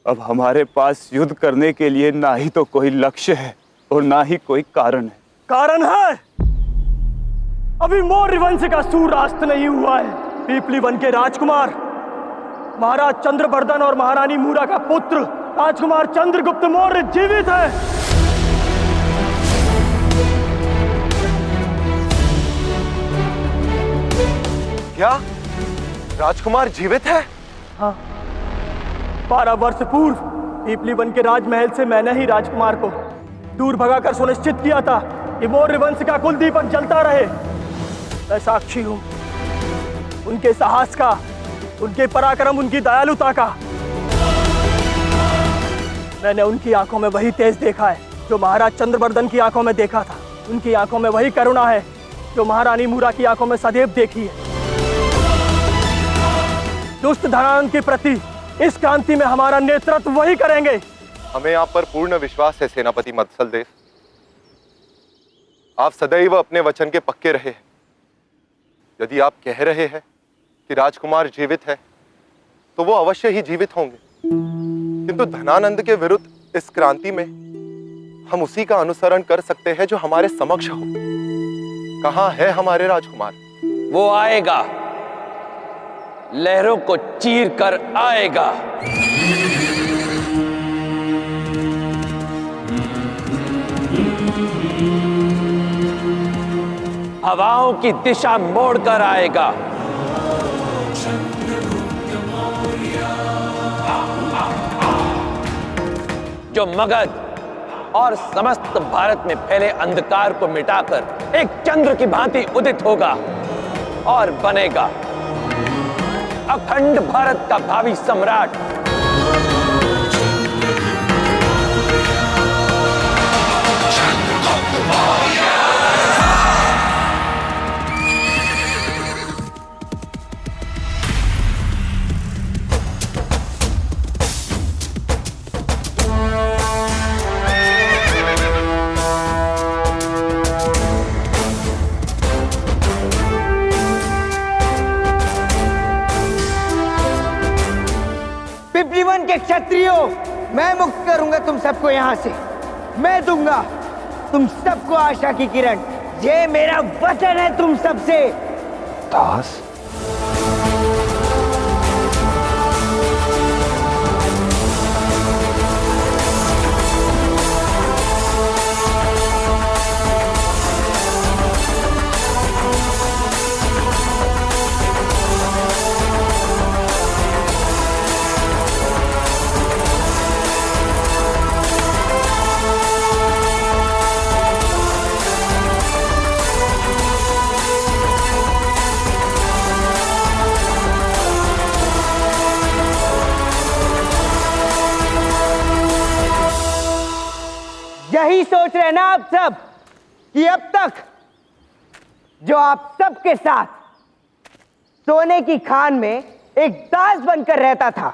अब हमारे पास युद्ध करने के लिए ना ही तो कोई लक्ष्य है और ना ही कोई कारण है। कारण है, अभी मौर्य वंश का सूर्यास्त नहीं हुआ है। पीपली वन के राजकुमार महाराज चंद्रवर्धन और महारानी मूरा का पुत्र राजकुमार चंद्रगुप्त मौर्य जीवित है। क्या राजकुमार जीवित है? हाँ, 12 वर्ष पूर्व पीपली वन के राजमहल से मैंने ही राजकुमार को दूर भगाकर सुनिश्चित किया था कि मौर्य वंश का कुल दीपक जलता रहे। मैं साक्षी हूं उनके साहस का, उनके पराक्रम, उनकी दयालुता का। मैंने उनकी आंखों में वही तेज देखा है जो महाराज चंद्रवर्धन की आंखों में देखा था। उनकी आंखों में वही करुणा है जो महारानी मूरा की आंखों में सदैव देखी है। दुष्ट धनानंद के प्रति इस क्रांति में हमारा नेतृत्व वही करेंगे। हमें आप पर पूर्ण विश्वास है सेनापति मत्सल देव। आप सदैव अपने वचन के पक्के रहे हैं। यदि आप कह रहे हैं कि राजकुमार जीवित है तो वो अवश्य ही जीवित होंगे, किंतु धनानंद के विरुद्ध इस क्रांति में हम उसी का अनुसरण कर सकते हैं जो हमारे समक्ष हो। कहां है हमारे राजकुमार? वो आएगा, लहरों को चीर कर आएगा। हवाओं की दिशा मोड़कर आएगा। जो मगध और समस्त भारत में फैले अंधकार को मिटाकर एक चंद्र की भांति उदित होगा और बनेगा अखंड भारत का भावी सम्राट। पिपलीवन के क्षत्रियों, मैं मुक्त करूंगा तुम सबको यहां से। मैं दूंगा तुम सबको आशा की किरण। ये मेरा वचन है तुम सबसे। दास, यही सोच रहे ना आप सब कि अब तक जो आप सबके साथ सोने की खान में एक दास बनकर रहता था,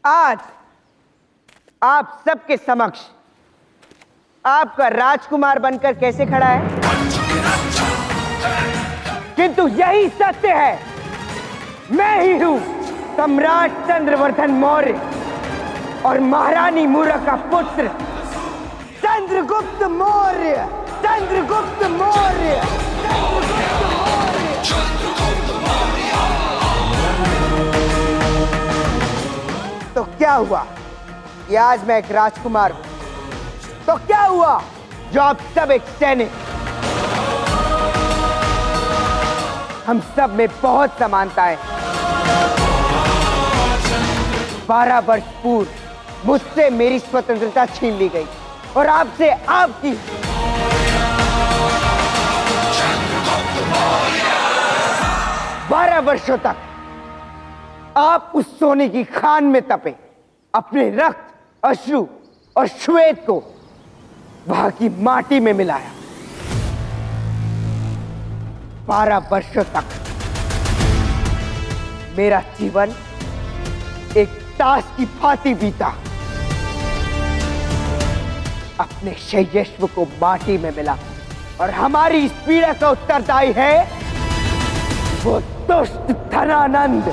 आज आप सबके समक्ष आपका राजकुमार बनकर कैसे खड़ा है। किंतु यही सत्य है, मैं ही हूं सम्राट चंद्रवर्धन मौर्य और महारानी मूरा का पुत्र चंद्रगुप्त मौर्य। चंद्रगुप्त मौर्य। तो क्या हुआ कि आज मैं एक राजकुमार हूं? तो क्या हुआ जो आप सब एक सैनिक? हम सब में बहुत समानताएं। 12 वर्ष पूर्व मुझसे मेरी स्वतंत्रता छीन ली गई और आपसे आपकी। बारह वर्षों तक आप उस सोने की खान में तपे, अपने रक्त, अश्रु और श्वेत को वहां की माटी में मिलाया। 12 वर्षों तक मेरा जीवन एक ताश की भांति बीता। अपने शय्यश्व को माटी में मिला और हमारी इस पीड़ा का उत्तरदायी है वो दुष्ट धनानंद।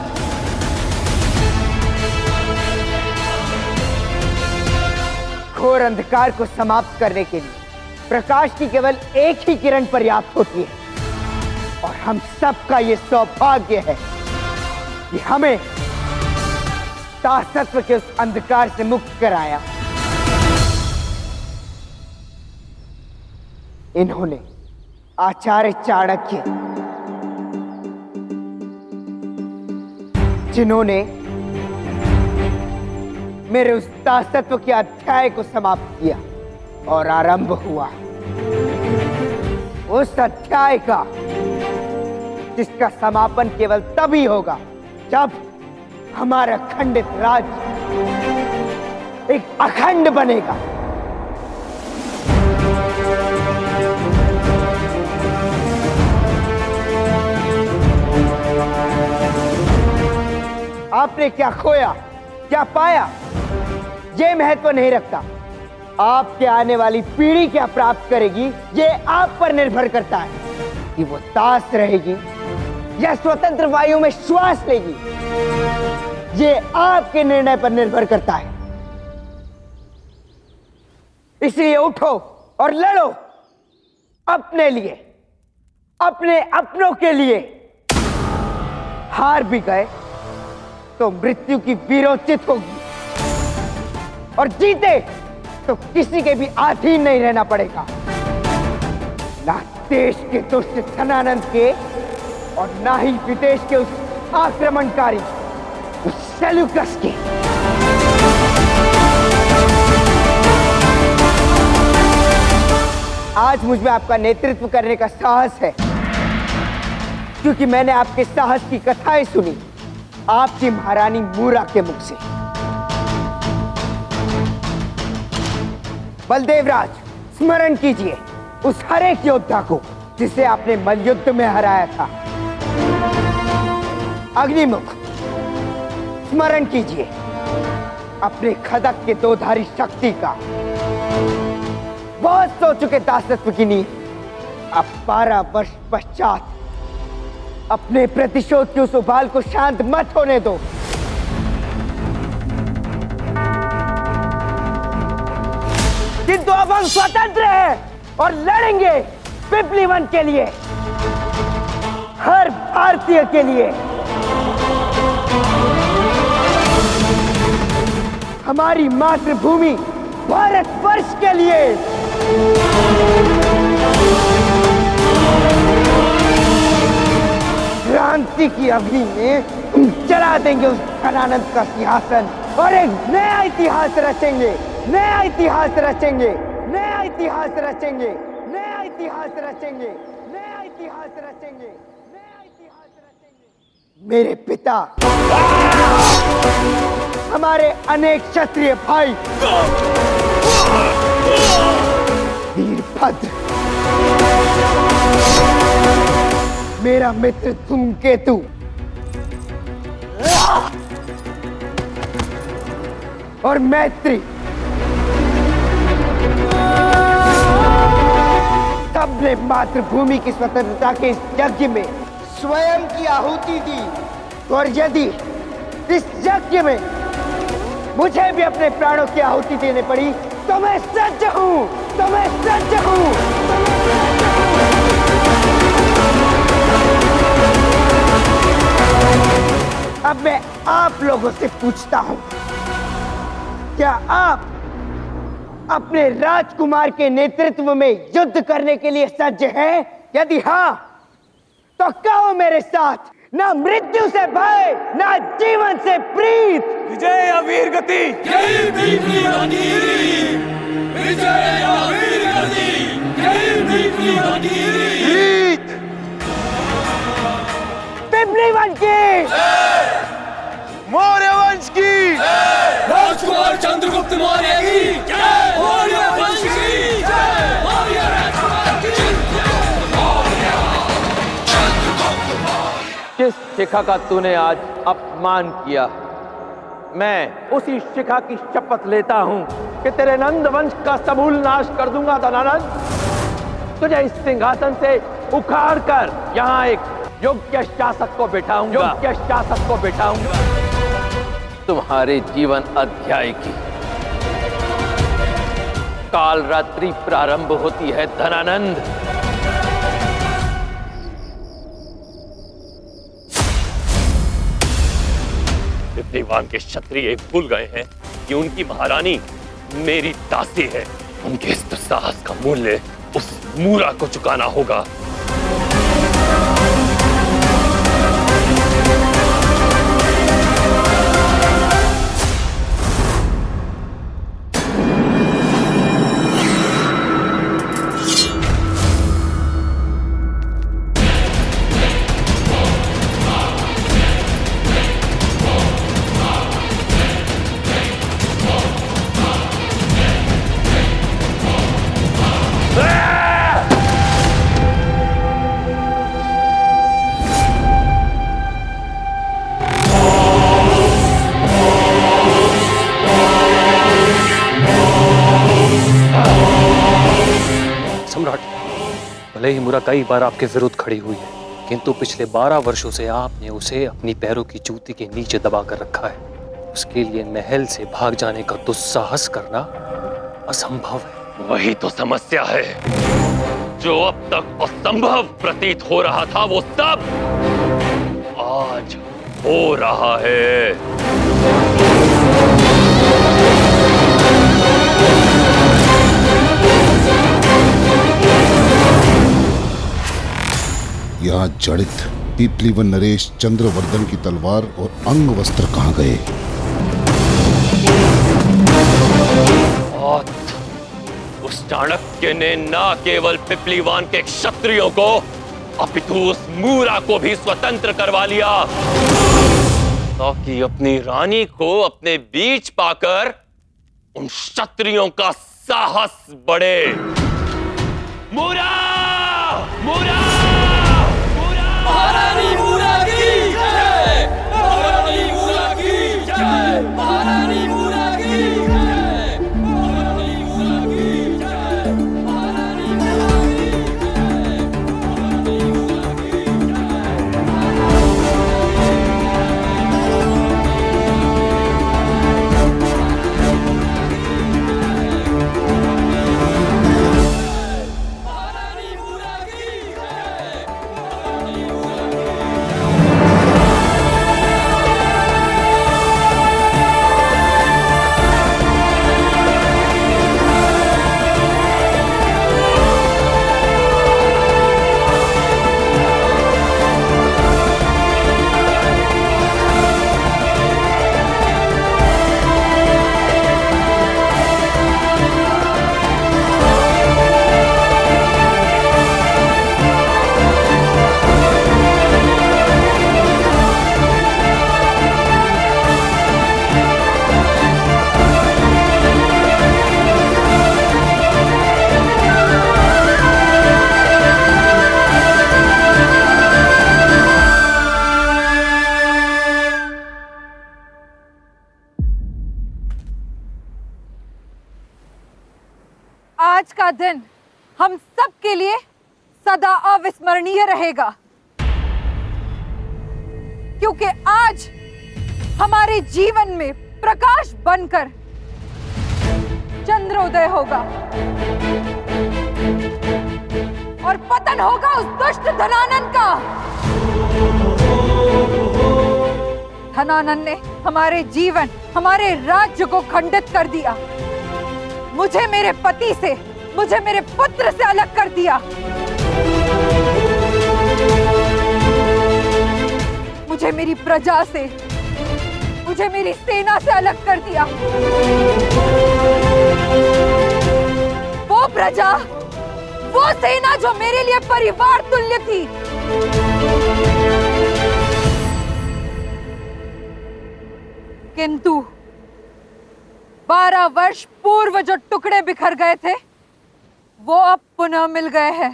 घोर अंधकार को समाप्त करने के लिए प्रकाश की केवल एक ही किरण पर्याप्त होती है। और हम सबका ये सौभाग्य है कि हमें तासत्व के उस अंधकार से मुक्त कराया। इन्होंने आचार्य चाणक्य, जिन्होंने मेरे उस तासत्व के अध्याय को समाप्त किया और आरंभ हुआ उस अध्याय का जिसका समापन केवल तभी होगा जब हमारा खंडित राज्य एक अखंड बनेगा। आपने क्या खोया, क्या पाया, ये महत्व नहीं रखता। आपके आने वाली पीढ़ी क्या प्राप्त करेगी, ये आप पर निर्भर करता है कि वो दास रहेगी या स्वतंत्र वायु में श्वास लेगी। ये आपके निर्णय पर निर्भर करता है। इसलिए उठो और लड़ो अपने लिए, अपने अपनों के लिए। हार भी गए तो मृत्यु की वीरोचित होगी, और जीते तो किसी के भी अधीन नहीं रहना पड़ेगा, ना देश के दुष्ट धनानंद के और ना ही विदेश के उस आक्रमणकारी उस सेल्यूकस के। आज मुझ में आपका नेतृत्व करने का साहस है, क्योंकि मैंने आपके साहस की कथाएं सुनी आपकी महारानी मूरा के मुख से। बलदेवराज, स्मरण कीजिए उस हर एक योद्धा को जिसे आपने मलयुद्ध में हराया था। अग्निमुख, स्मरण कीजिए अपने खदक के दोधारी शक्ति का। बहुत सो चुके दासत्व की नींव, अब 12 वर्ष पश्चात अपने प्रतिशोध के उस उबाल को शांत मत होने दो। किंतु अब हम स्वतंत्र हैं और लड़ेंगे पिपली वन के लिए, हर भारतीय के लिए, हमारी मातृभूमि भारतवर्ष के लिए। क्रांति की अग्नि में हम जला देंगे उस धनानंद का सिंहासन और एक नया इतिहास रचेंगे, नया इतिहास रचेंगे, नया इतिहास रचेंगे, नया इतिहास रचेंगे, नया इतिहास रचेंगे, नया इतिहास रचेंगे। मेरे पिता, हमारे अनेक क्षत्रिय भाई, वीरभद्र, मेरा मित्र धूमकेतु, और मैत्री, सबने मातृभूमि की स्वतंत्रता के इस यज्ञ में स्वयं की आहुति दी। और यदि इस यज्ञ में मुझे भी अपने प्राणों की आहुति देने पड़ी तो मैं सज्ज हूं, तो मैं सज्ज हूं। अब मैं आप लोगों से पूछता हूं, क्या आप अपने राजकुमार के नेतृत्व में युद्ध करने के लिए सज्ज हैं? यदि हाँ, तो कहो मेरे साथ, ना मृत्यु से भय, ना जीवन से प्रीत। विजय या वीर गति, जय पिपली वन की, विजय या वीर गति, जय पिपली वन की, प्रीत, पिपली वन की, मौर्य वंश की, राजकुमार चंद्रगुप्त मौर्य की जय, मौर्य वंश की जय, मौर्य राजकुमार की जिस शिखा का तूने आज अपमान किया, मैं उसी शिखा की शपथ लेता हूं कि तेरे नंद वंश का समूल नाश कर दूंगा। धनानंद, तुझे इस सिंहासन से उखाड़ कर यहां एक योग्य शासक को बिठाऊंगा, योग्य शासक को बिठाऊंगा। तुम्हारे जीवन अध्याय की काल रात्रि प्रारंभ होती है धनानंद। पिपलीवान के क्षत्रिय भूल गए हैं कि उनकी महारानी मेरी दासी है। उनके इस दुस्साहस का मूल्य उस मूरा को चुकाना होगा। सम्राट, भले ही मुरा कई बार आपके विरुद्ध खड़ी हुई है, किंतु पिछले 12 वर्षों से आपने उसे अपनी पैरों की जूती के नीचे दबा कर रखा है। उसके लिए महल से भाग जाने का दुस्साहस करना असंभव है। वही तो समस्या है। जो अब तक असंभव प्रतीत हो रहा था वो सब आज हो रहा है। यहाँ जड़ित पीपलीवन नरेश चंद्रवर्धन की तलवार और अंग वस्त्र कहाँ गए? उस चाणक्य ने न केवल पिपलीवान के क्षत्रियों को अपितु उस मूरा को भी स्वतंत्र करवा लिया, ताकि अपनी रानी को अपने बीच पाकर उन क्षत्रियों का साहस बढ़े। मूरा! मूरा! महारानी मूरा की जय! महारानी मूरा की जय! महारानी मूरा की जय! महारानी मूरा की जय! महारानी मूरा की जय! महारानी मूरा की जय! आज का दिन हम सब के लिए सदा अविस्मरणीय रहेगा, क्योंकि आज हमारे जीवन में प्रकाश बनकर चंद्रोदय होगा और पतन होगा उस दुष्ट धनानंद का। धनानंद ने हमारे जीवन, हमारे राज्य को खंडित कर दिया, मुझे मेरे पति से, मुझे मेरे पुत्र से अलग कर दिया, मुझे मेरी प्रजा से, मुझे मेरी सेना से अलग कर दिया। वो प्रजा, वो सेना जो मेरे लिए परिवार तुल्य थी, किंतु 12 वर्ष पूर्व जो टुकड़े बिखर गए थे वो अब पुनः मिल गए हैं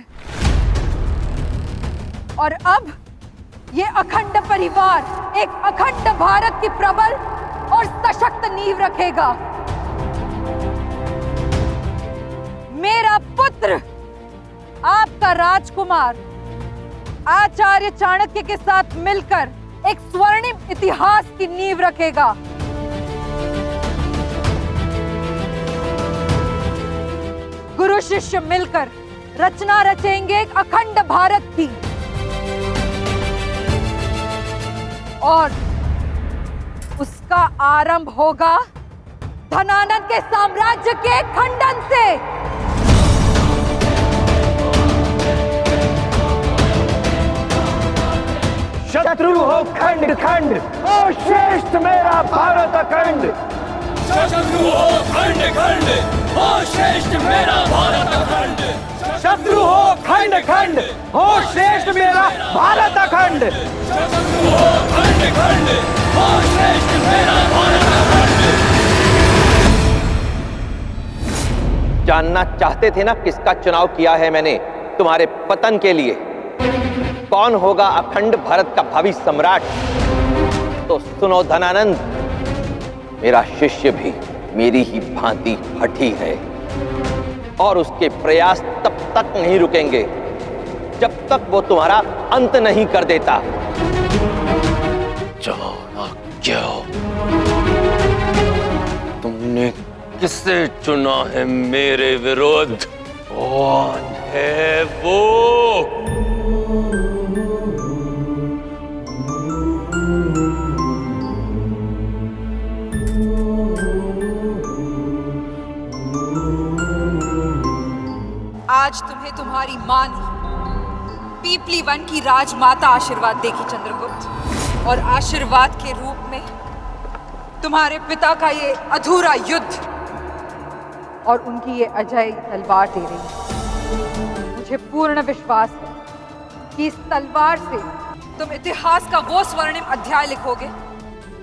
और अब ये अखंड परिवार एक अखंड भारत की प्रबल और सशक्त नींव रखेगा। मेरा पुत्र, आपका राजकुमार आचार्य चाणक्य के साथ मिलकर एक स्वर्णिम इतिहास की नींव रखेगा। गुरु शिष्य मिलकर रचना रचेंगे एक अखंड भारत की, और उसका आरंभ होगा धनानंद के साम्राज्य के खंडन से। शत्रु हो खंड खंड, ओ श्रेष्ठ मेरा भारत अखंड। शत्रु हो खंड खंड, हो श्रेष्ठ मेरा भारत अखंड। शत्रु हो खंड खंड, हो श्रेष्ठ मेरा भारत अखंड। शत्रु हो खंड खंड, हो श्रेष्ठ मेरा भारत अखंड। जानना चाहते थे ना किसका चुनाव किया है मैंने तुम्हारे पतन के लिए? कौन होगा अखंड भारत का भावी सम्राट? तो सुनो धनानंद, मेरा शिष्य भी मेरी ही भांति हठी है, और उसके प्रयास तब तक नहीं रुकेंगे जब तक वो तुम्हारा अंत नहीं कर देता। चाणक्य, तुमने किसे चुना है मेरे विरुद्ध? कौन है वो? आज तुम्हें तुम्हारी मां ने पीपली वन की राजमाता आशीर्वाद देगी चंद्रगुप्त, और आशीर्वाद के रूप में तुम्हारे पिता का ये अधूरा युद्ध और उनकी ये अजय तलवार दे रही है। मुझे पूर्ण विश्वास है कि इस तलवार से तुम इतिहास का वो स्वर्णिम अध्याय लिखोगे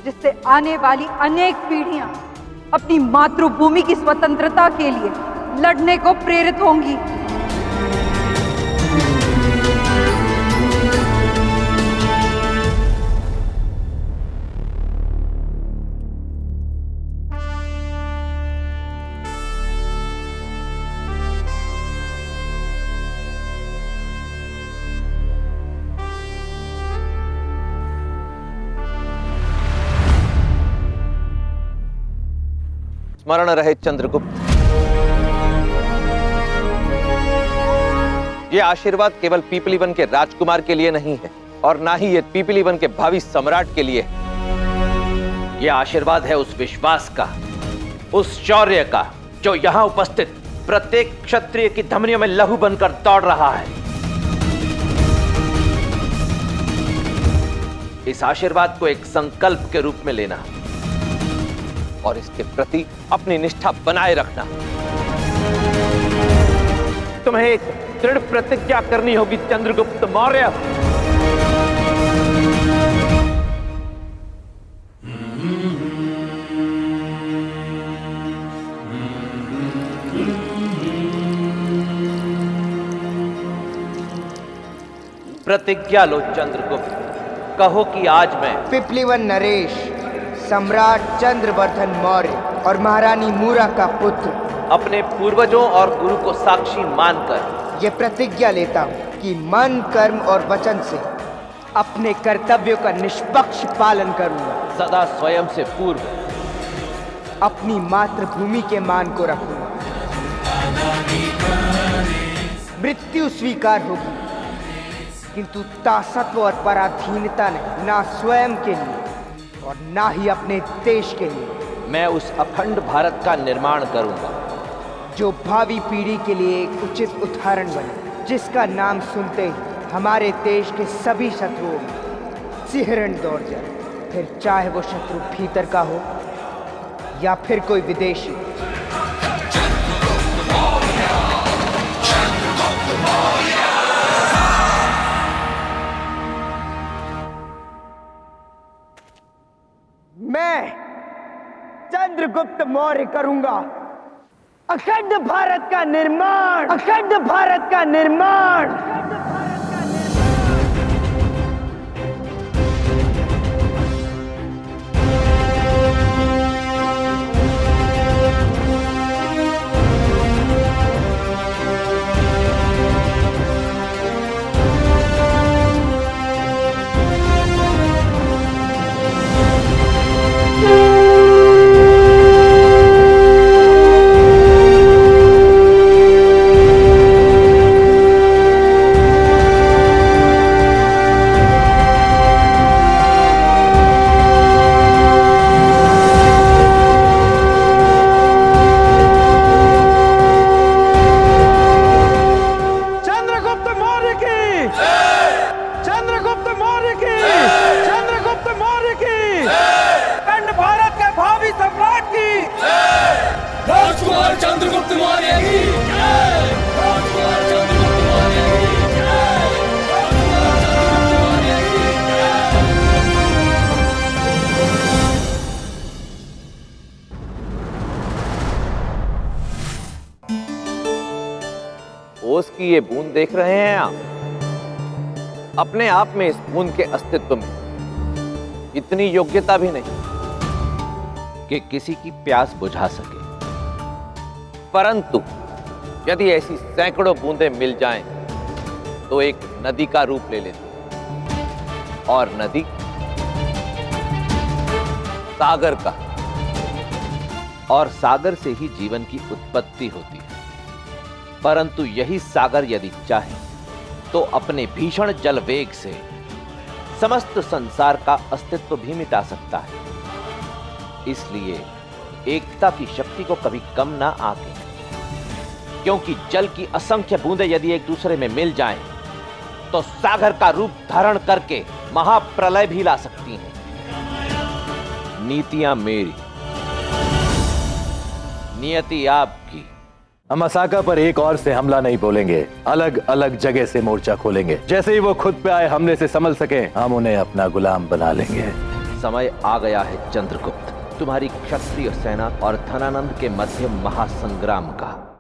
जिससे आने वाली अनेक पीढ़ियां अपनी मातृभूमि की स्वतंत्रता के लिए लड़ने को प्रेरित होंगी। स्मरण रहे चंद्रगुप्त, ये आशीर्वाद केवल पीपली वन के राजकुमार के लिए नहीं है, और ना ही ये पीपली वन के भावी सम्राट के लिए है। ये आशीर्वाद है उस विश्वास का, उस शौर्य का, जो यहां उपस्थित प्रत्येक क्षत्रिय की धमनियों में लहू बनकर दौड़ रहा है। इस आशीर्वाद को एक संकल्प के रूप में लेना और इसके प्रति अपनी निष्ठा बनाए रखना। तुम्हें एक दृढ़ प्रतिज्ञा करनी होगी चंद्रगुप्त मौर्य। प्रतिज्ञा लो चंद्रगुप्त, कहो कि आज मैं पीपली वन नरेश, सम्राट चंद्रवर्धन मौर्य और महारानी मूरा का पुत्र, अपने पूर्वजों और गुरु को साक्षी मानकर ये प्रतिज्ञा लेता हूँ कि मन, कर्म और वचन से अपने कर्तव्यों का निष्पक्ष पालन करूंगा। सदा स्वयं से पूर्व अपनी मातृभूमि के मान को रखूंगा। मृत्यु स्वीकार होगी, किंतु तासत्व और पराधीनता नहीं, ना स्वयं के लिए और ना ही अपने देश के लिए। मैं उस अखंड भारत का निर्माण करूंगा जो भावी पीढ़ी के लिए एक उचित उदाहरण बने, जिसका नाम सुनते ही हमारे देश के सभी शत्रुओं में सिहरन दौड़ जाए, फिर चाहे वो शत्रु भीतर का हो या फिर कोई विदेशी। मैं चंद्रगुप्त मौर्य करूंगा अखंड भारत का निर्माण, अखंड भारत का निर्माण। ओस की ये बूंद देख रहे हैं आप? अपने आप में इस बूंद के अस्तित्व में इतनी योग्यता भी नहीं कि किसी की प्यास बुझा सके। परंतु यदि ऐसी सैकड़ों बूंदें मिल जाएं, तो एक नदी का रूप ले लेती है। और नदी सागर का, और सागर से ही जीवन की उत्पत्ति होती है। परंतु यही सागर यदि चाहे तो अपने भीषण जल वेग से समस्त संसार का अस्तित्व भी मिटा सकता है। इसलिए एकता की शक्ति को कभी कम ना आके, क्योंकि जल की असंख्य बूंदें यदि एक दूसरे में मिल जाएं, तो सागर का रूप धारण करके महाप्रलय भी ला सकती हैं। नीतियां मेरी, नियति आपकी। हम असाका पर एक और से हमला नहीं बोलेंगे, अलग अलग जगह से मोर्चा खोलेंगे। जैसे ही वो खुद पे आए हमले से संभल सके, हम उन्हें अपना गुलाम बना लेंगे। समय आ गया है चंद्रगुप्त, तुम्हारी क्षत्रिय सेना और धनानंद के मध्य महासंग्राम का।